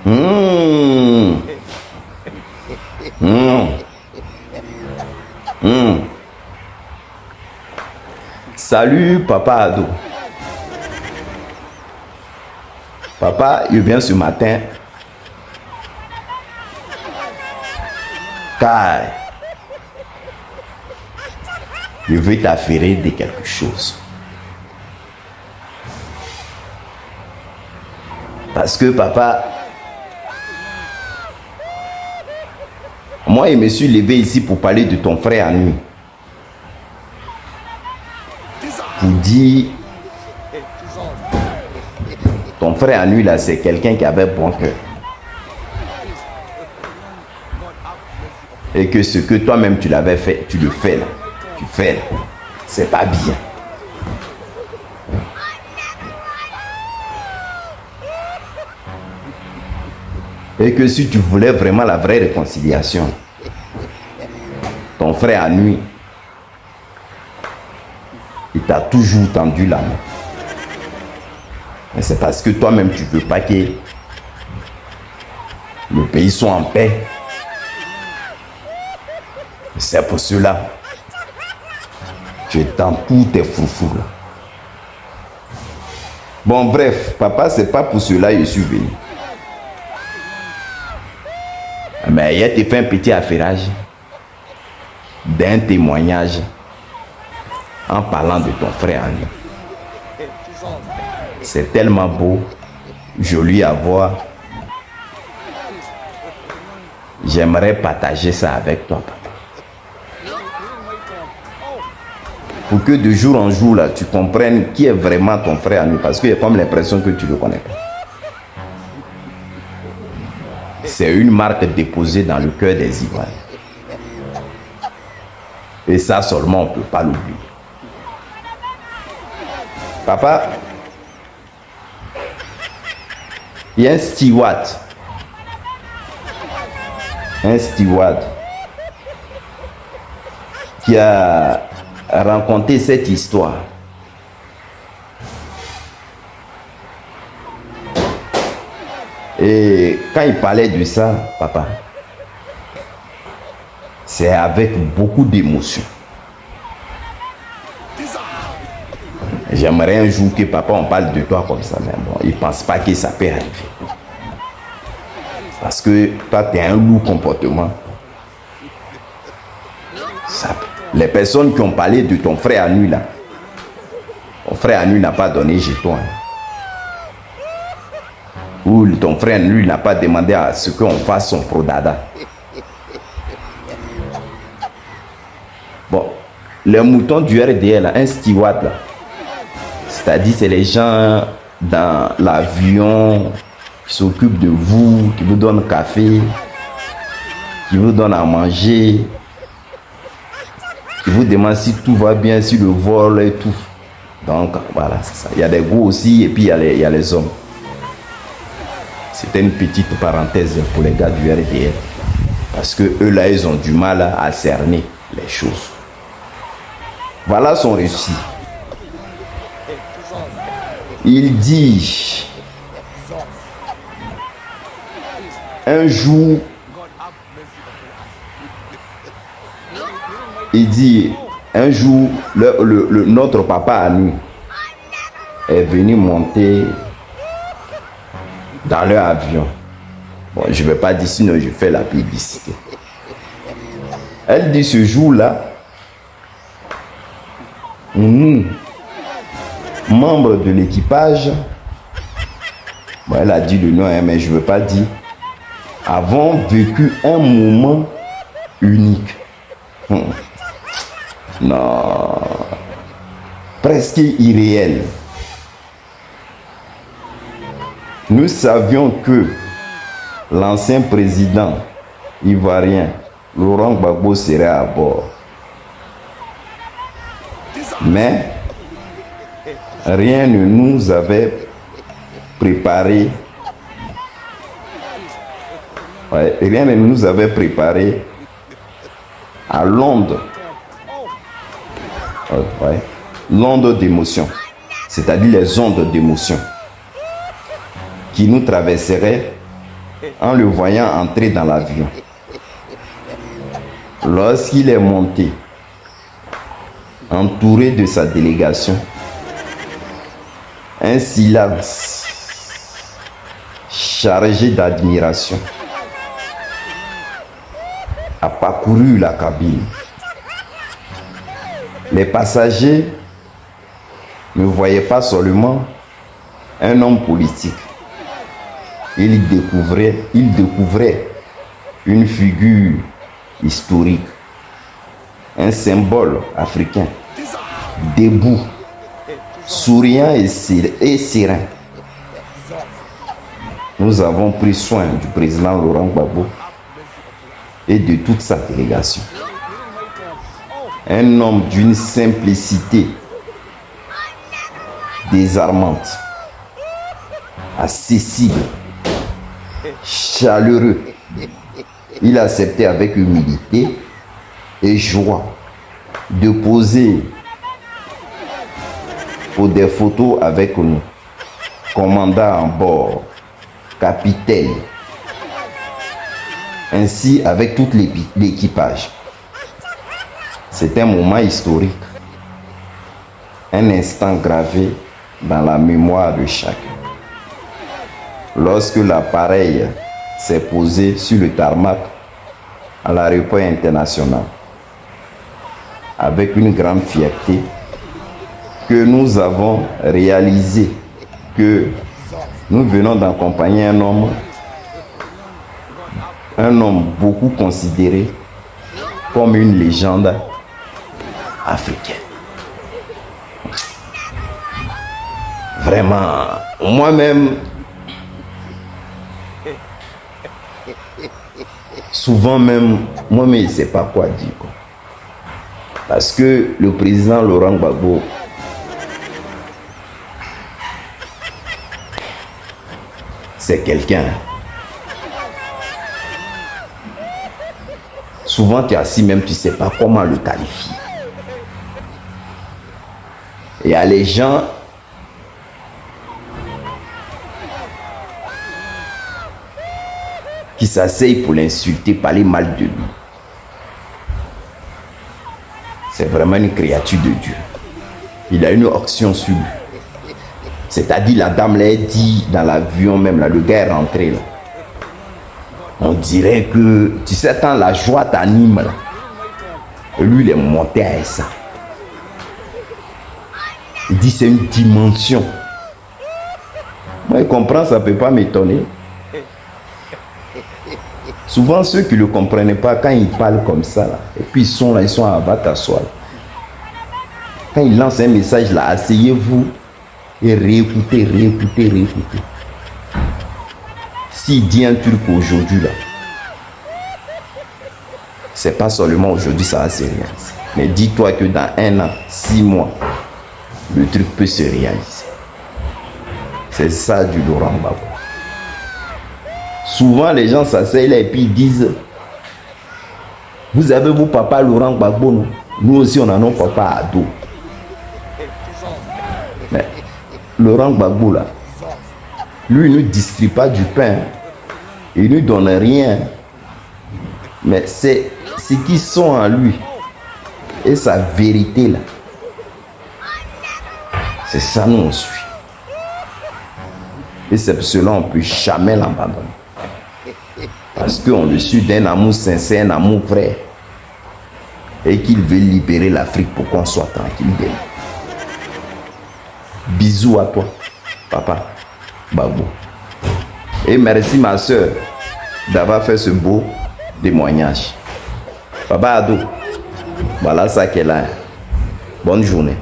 Mmh. Mmh. Mmh. Salut, papa ado. Papa, il vient ce matin. Car je veux t'affairer de quelque chose. Parce que papa, moi, je me suis levé ici pour parler de ton frère à nuit. Pour dire, ton frère à nuit là, c'est quelqu'un qui avait bon cœur. Et que ce que toi-même tu l'avais fait, tu le fais là. Tu fais là. C'est pas bien. Et que si tu voulais vraiment la vraie réconciliation, ton frère à nuit, il t'a toujours tendu la main. Mais c'est parce que toi-même tu veux pas que le pays soit en paix. C'est pour cela que tu es dans tous tes foufous là. Bon bref, papa, c'est pas pour cela que je suis venu. Mais il te fait un petit affairage d'un témoignage en parlant de ton frère à nous. C'est tellement beau, joli à voir. J'aimerais partager ça avec toi, papa. Pour que de jour en jour, là, tu comprennes qui est vraiment ton frère à nous. Parce que j'ai comme l'impression que tu ne le connais pas. C'est une marque déposée dans le cœur des Ivoiriens. Et ça seulement, on ne peut pas l'oublier. Papa, il y a un steward qui a raconté cette histoire. Et quand il parlait de ça, papa, c'est avec beaucoup d'émotion. J'aimerais un jour que papa, on parle de toi comme ça, mais bon, il ne pense pas que ça peut arriver. Parce que toi, tu as un lourd comportement. Les personnes qui ont parlé de ton frère à nuit là, ton frère à nuit n'a pas donné jeton. Ou ton frère lui n'a pas demandé à ce qu'on fasse son prodada. Bon, les moutons du RDL, là, un steward là, c'est-à-dire c'est les gens dans l'avion qui s'occupent de vous, qui vous donnent café, qui vous donnent à manger, qui vous demandent si tout va bien, si le vol et tout. Donc voilà, c'est ça. Il y a des gros aussi et puis il y a les hommes. C'était une petite parenthèse pour les gars du RDL. Parce que eux là, ils ont du mal à cerner les choses. Voilà son récit. Il dit, un jour, notre papa à nous est venu monter dans leur avion. Bon, je ne vais pas dire sinon je fais la publicité. Elle dit ce jour-là, nous, membres de l'équipage, bon, elle a dit le nom, mais je ne veux pas dire, avons vécu un moment unique. Non, presque irréel. Nous savions que l'ancien président ivoirien Laurent Gbagbo serait à bord. Mais rien ne nous avait préparé. Rien ne nous avait préparé à l'onde. L'onde d'émotion. C'est-à-dire les ondes d'émotion qui nous traverseraient en le voyant entrer dans l'avion. Lorsqu'il est monté, entouré de sa délégation, un silence chargé d'admiration a parcouru la cabine. Les passagers ne voyaient pas seulement un homme politique. Ils découvraient une figure historique, un symbole africain, debout, souriant et serein. Nous avons pris soin du président Laurent Gbagbo et de toute sa délégation. Un homme d'une simplicité désarmante, accessible, chaleureux. Il acceptait avec humilité et joie de poser pour des photos avec nous, commandant en bord, capitaine, ainsi avec tout l'équipage. C'est un moment historique, un instant gravé dans la mémoire de chacun. Lorsque l'appareil s'est posé sur le tarmac à l'aéroport international, avec une grande fierté, que nous avons réalisé que nous venons d'accompagner un homme beaucoup considéré comme une légende africaine. Vraiment, moi-même, souvent même, moi-même, je ne sais pas quoi dire. Parce que le président Laurent Gbagbo, c'est quelqu'un. Souvent, tu es assis même, tu ne sais pas comment le qualifier. Il y a les gens qui s'asseyent pour l'insulter, parler mal de lui. C'est vraiment une créature de Dieu. Il a une action sur lui. C'est-à-dire, la dame l'a dit dans l'avion même, là, le gars est rentré. Là. On dirait que, tu sais, quand la joie t'anime, là, et lui, il est monté à ça. Il dit, c'est une dimension. Moi, il comprend, ça ne peut pas m'étonner. Souvent, ceux qui ne le comprenaient pas, quand ils parlent comme ça, là, et puis ils sont là, ils sont à va t'asseoir. Quand ils lancent un message là, asseyez-vous et réécoutez. S'il dit un truc aujourd'hui là, c'est pas seulement aujourd'hui, ça va se réaliser. Mais dis-toi que dans 1 an, 6 mois, le truc peut se réaliser. C'est ça du Laurent Gbagbo. Souvent, les gens s'asseyent là et puis ils disent, vous avez vos papas Laurent Gbagbo, non? Nous aussi, on a nos papas ados. Mais Laurent Gbagbo, là, lui, il ne distribue pas du pain. Il ne donne rien. Mais c'est ce qui sont en lui. Et sa vérité, là. C'est ça, nous, on suit. Et c'est pour cela qu'on ne peut jamais l'abandonner. Parce qu'on le suit d'un amour sincère, un amour vrai. Et qu'il veut libérer l'Afrique pour qu'on soit tranquille. Bisous à toi, papa Gbagbo. Et merci ma soeur d'avoir fait ce beau témoignage. Papa Ado, voilà ça qu'elle a. Bonne journée.